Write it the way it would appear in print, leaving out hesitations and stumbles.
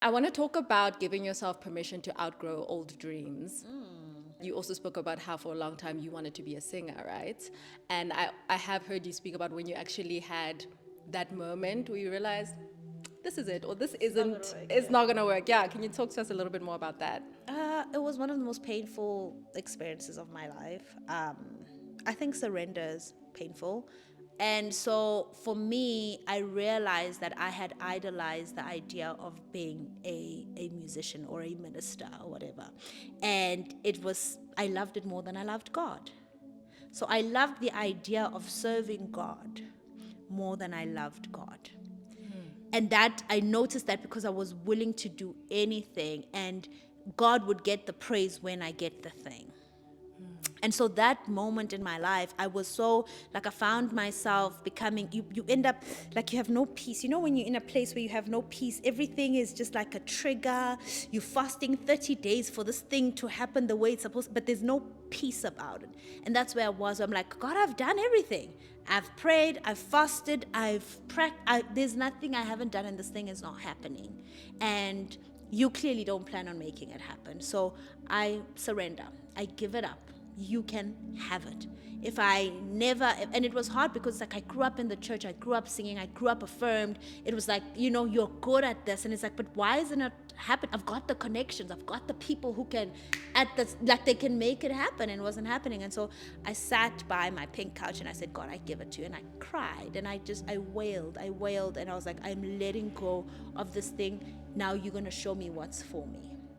I want to talk about giving yourself permission to outgrow old dreams. You also spoke about how for a long time you wanted to be a singer, right? And I have heard you speak about when you actually had that moment where you realized this is it or this isn't, it's not going to work. Yeah, can you talk to us a little bit more about that? It was one of the most painful experiences of my life. I think surrender is painful. And so for me, I realized that I had idolized the idea of being a musician or a minister or whatever. And I loved it more than I loved God. So I loved the idea of serving God more than I loved God. And that I noticed that because I was willing to do anything, and God would get the praise when I get the thing. And so that moment in my life, I was so like I found myself becoming you end up like you have no peace. You know, when you're in a place where you have no peace, everything is just like a trigger. You're fasting 30 days for this thing to happen the way it's supposed, but there's no peace about it. And that's where I was. I'm like, God, I've done everything. I've prayed, I've fasted, there's nothing I haven't done, and this thing is not happening. And you clearly don't plan on making it happen. So I surrender. I give it up. You can have it. If I never, and it was hard because like I grew up in the church, I grew up singing, I grew up affirmed. It was like, you're good at this. And it's like, but why isn't it happening? I've got the connections, I've got the people who can, like they can make it happen, and it wasn't happening. And so I sat by my pink couch and I said, God, I give it to you. And I cried and I wailed. And I was like, I'm letting go of this thing. Now you're going to show me what's for me.